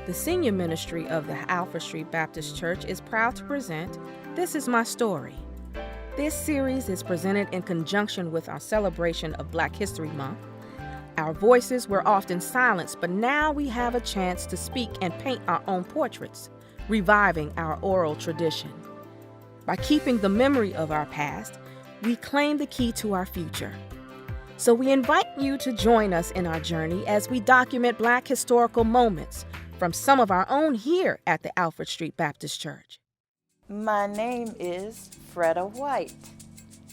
The senior ministry of the Alfred Street Baptist Church is proud to present This Is My Story. This series is presented in conjunction with our celebration of Black History Month. Our voices were often silenced, but now we have a chance to speak and paint our own portraits, reviving our oral tradition. By keeping the memory of our past, we claim the key to our future. So we invite you to join us in our journey as we document Black historical moments from some of our own here at the Alfred Street Baptist Church. My name is Fredda White,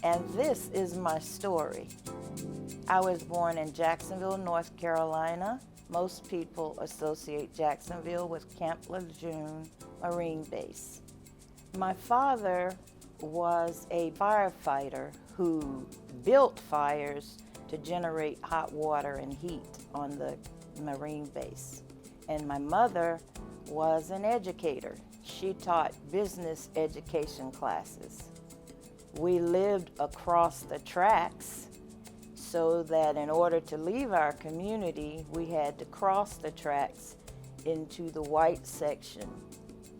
and this is my story. I was born in Jacksonville, North Carolina. Most people associate Jacksonville with Camp Lejeune Marine Base. My father was a firefighter who built fires to generate hot water and heat on the Marine base. And my mother was an educator. She taught business education classes. We lived across the tracks so that in order to leave our community, we had to cross the tracks into the white section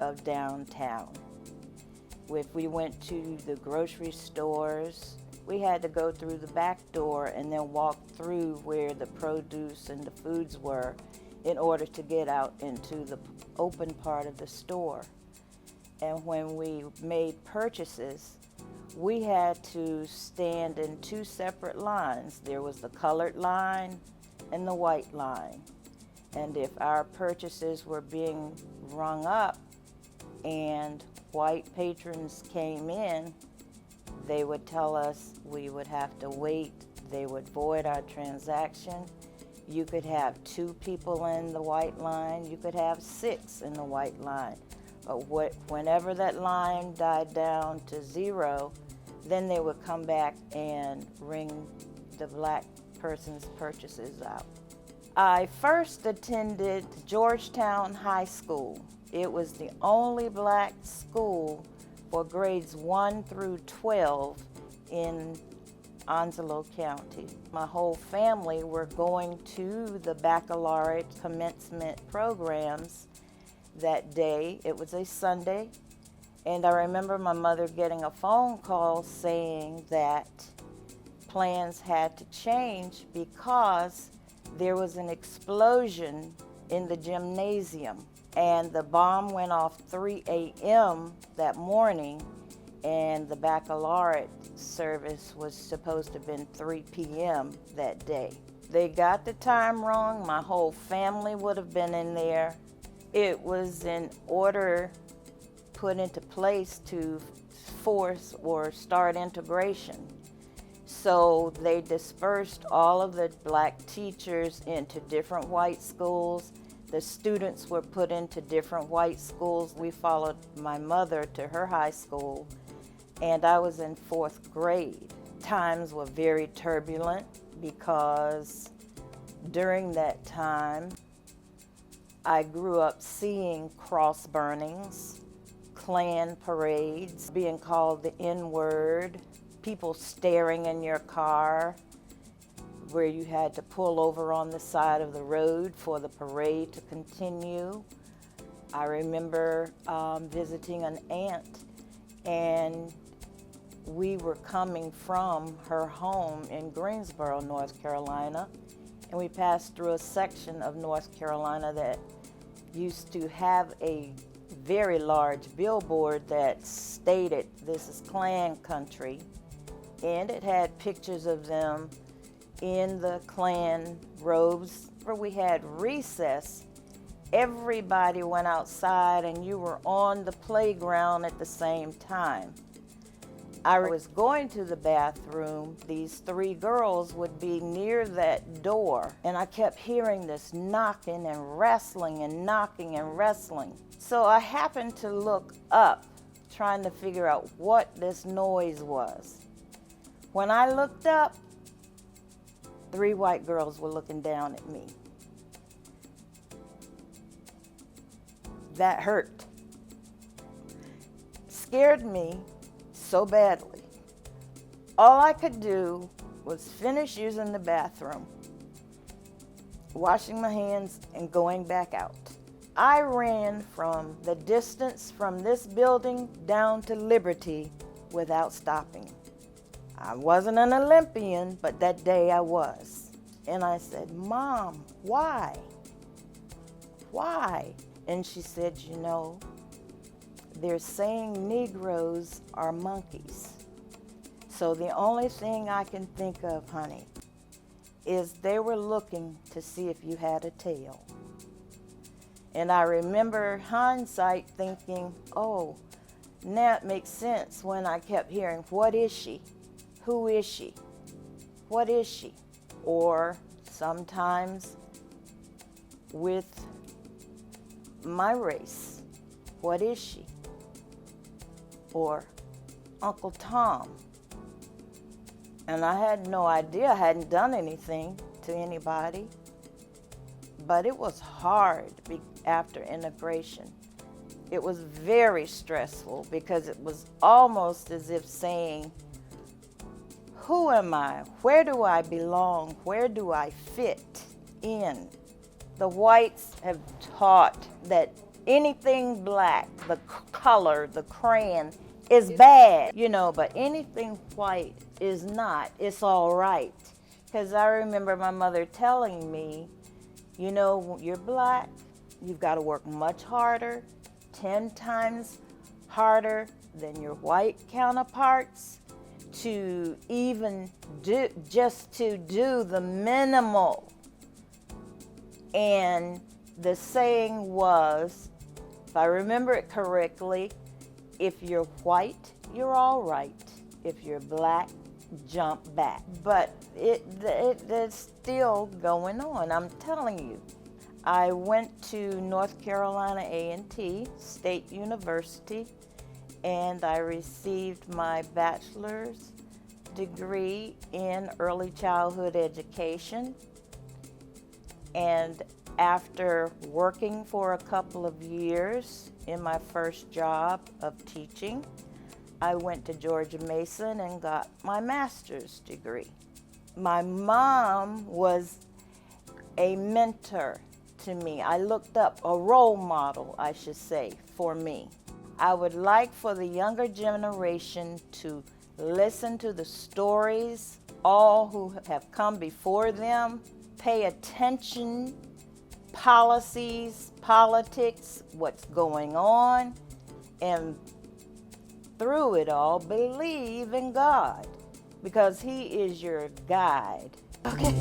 of downtown. If we went to the grocery stores, we had to go through the back door and then walk through where the produce and the foods were in order to get out into the open part of the store. And when we made purchases, we had to stand in two separate lines. There was the colored line and the white line. And if our purchases were being rung up and white patrons came in, they would tell us we would have to wait. They would void our transaction. You could have 2 people in the white line. You could have 6 in the white line. But whenever that line died down to 0, then they would come back and ring the black person's purchases out. I first attended Georgetown High School. It was the only black school for grades 1 through 12 in Onslow County. My whole family were going to the baccalaureate commencement programs that day. It was a Sunday, and I remember my mother getting a phone call saying that plans had to change because there was an explosion in the gymnasium, and the bomb went off 3 a.m. that morning, and the baccalaureate service was supposed to have been 3 p.m. that day. They got the time wrong. My whole family would have been in there. It was in order put into place to force or start integration. So they dispersed all of the black teachers into different white schools. The students were put into different white schools. We followed my mother to her high school, and I was in 4th grade. Times were very turbulent because during that time, I grew up seeing cross burnings, Klan parades, being called the N-word, people staring in your car, where you had to pull over on the side of the road for the parade to continue. I remember visiting an aunt, and we were coming from her home in Greensboro, North Carolina, and we passed through a section of North Carolina that used to have a very large billboard that stated, "This is Klan country," and it had pictures of them in the Klan robes. Where we had recess, everybody went outside and you were on the playground at the same time. I was going to the bathroom. These 3 girls would be near that door, and I kept hearing this knocking and wrestling and knocking and wrestling. So I happened to look up, trying to figure out what this noise was. When I looked up, 3 white girls were looking down at me. That hurt. Scared me so badly. All I could do was finish using the bathroom, washing my hands, and going back out. I ran from the distance from this building down to Liberty without stopping. I wasn't an Olympian, but that day I was. And I said, Mom, why? Why? And she said, you know, they're saying Negroes are monkeys. So the only thing I can think of, honey, is they were looking to see if you had a tail. And I remember hindsight thinking, oh, now it makes sense when I kept hearing, what is she? Who is she? What is she? Or sometimes with my race, what is she? Or Uncle Tom. And I had no idea, I hadn't done anything to anybody. But it was hard after integration. It was very stressful because it was almost as if saying, who am I? Where do I belong? Where do I fit in? The whites have taught that anything black, the color, the crayon, is bad, you know, but anything white is not. It's all right. Because I remember my mother telling me, you know, when you're black, you've got to work much harder, 10 times harder than your white counterparts to even do, just to do the minimal. And the saying was, if I remember it correctly, if you're white, you're all right. If you're black, jump back. But it's still going on, I'm telling you. I went to North Carolina A&T State University, and I received my bachelor's degree in early childhood education. And after working for a couple of years in my first job of teaching, I went to Georgia Mason and got my master's degree. My mom was a mentor to me. I looked up a role model, I should say, for me. I would like for the younger generation to listen to the stories, all who have come before them, pay attention, policies, politics, what's going on, and through it all, believe in God, because He is your guide. Okay.